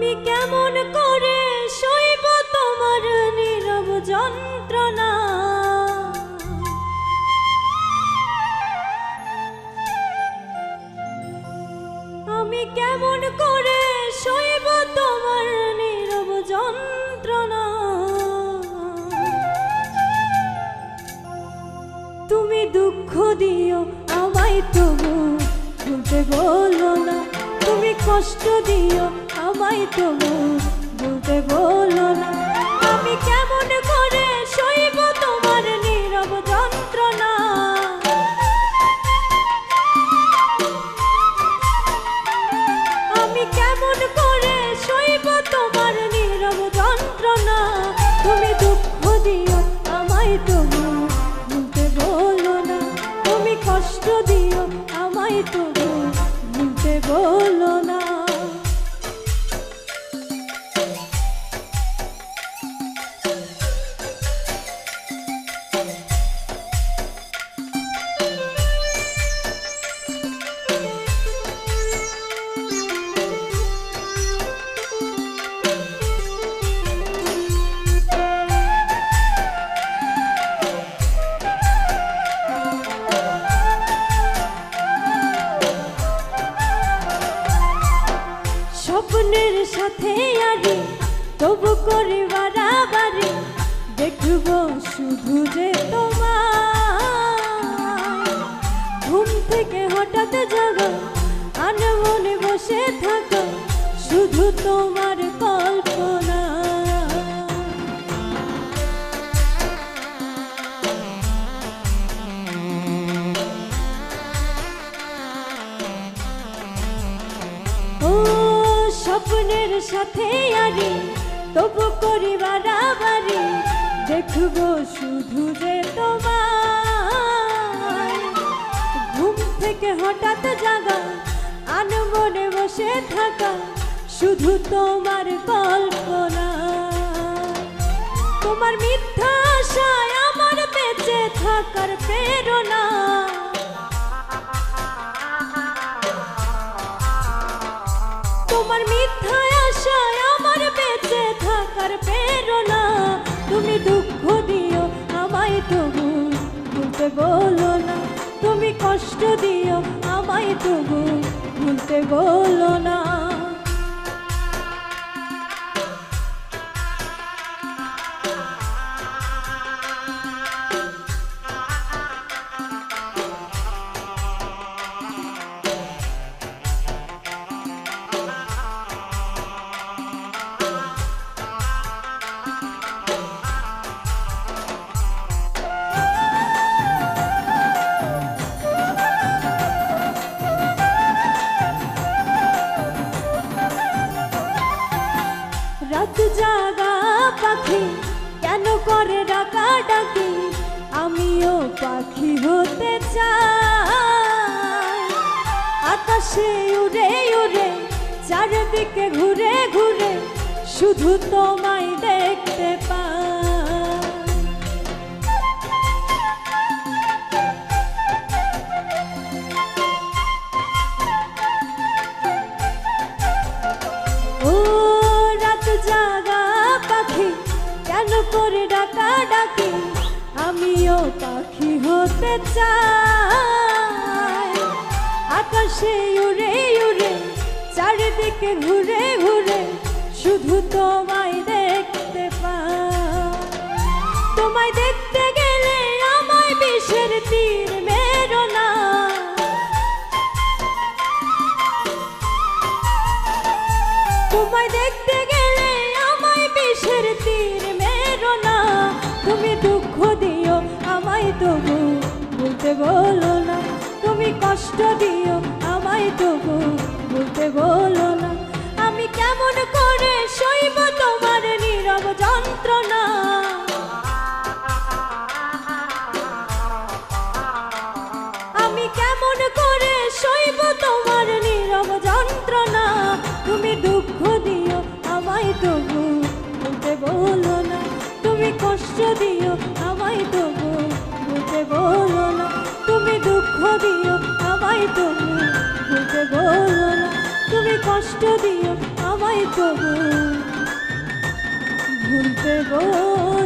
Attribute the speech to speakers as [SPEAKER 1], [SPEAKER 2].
[SPEAKER 1] আমি কেমন করে সইব তোমার নীরব যন্ত্রণা। আমি কেমন করে সইব তোমার নীরব যন্ত্রণা। তুমি দুঃখ দিও আমায় তবু ভুলতে বলো না। তুমি কষ্ট দিও আমায় তবু ভুলতে বলো না। আমি কেমন করে সইব তোমার নীরব যন্ত্রণা। আমি কেমন করে সইব তোমার নীরব যন্ত্রণা। তুমি দুঃখ দিও আমায় তবু ভুলতে বলো না। তুমি কষ্ট দিও আমায় তবু ভুলতে বলো না। স্বপ্নের সাথে আরি তবু করি বাড়াবাড়ি। দেখব শুধু যে তোমার ঘুম থেকে হঠাৎ জাগা আনমনে বসে থাকা শুধু তোমার কল্পনা। ও স্বপ্নের সাথে আরি তবু করি বাড়াবাড়ি। দেখব শুধু যে তোমার ঘুম থেকে হঠাৎ জাগা আনমনে বসে থাকা শুধু তোমার কল্পনা। তোমার মিথ্যা আশায় আমার বেঁচে থাকার প্রেরণা। তোমার মিথ্যা আশায় আমার বেঁচে থাকার প্রেরণা। তুমি দুঃখ দিও আমায় তবু ভুলতে বলো না। তুমি কষ্ট দিও আমায় তবু ভুলতে বলো না। রাত জাগা পাখি কেন করে ডাকা ডাকি। আমিও পাখি হতে চাই। আকাশে উড়ে উড়ে চারদিকে ঘুরে ঘুরে শুধু তোমায় দেখতে পাই। ও জাগা পাখি কেন করে ডাকা ডাকি। আমিও পাখি হতে চাই। আকাশে উড়ে উড়ে চারিদিকে ঘুরে ঘুরে শুধু তোমায় দেখতে পাই। তোমায় দেখতে গেলে আমায় বিষের তীর মেরো না। তোমায় দেখতে গেলে আমায় বিষের তীর মেরো না। তুমি দুঃখ দিও আমায় তবু ভুলতে বলো না। তুমি কষ্ট দিও আমায় তবু ভুলতে বলো না। আমি কেমন করে সইব তোমার নীরব যন্ত্রণা। আমি কেমন করে সইব তোমার নীরব যন্ত্রণা। তুমি দুঃখ দিও আমায় তবু ভুলতে বলো না। তুমি কষ্ট দিও আমায় তবু ভুলতে বলো না। তুমি দুঃখ দিও আমায় তবু ভুলতে বলো না। তুমি কষ্ট দিও আমায় তবু ভুলতে বলো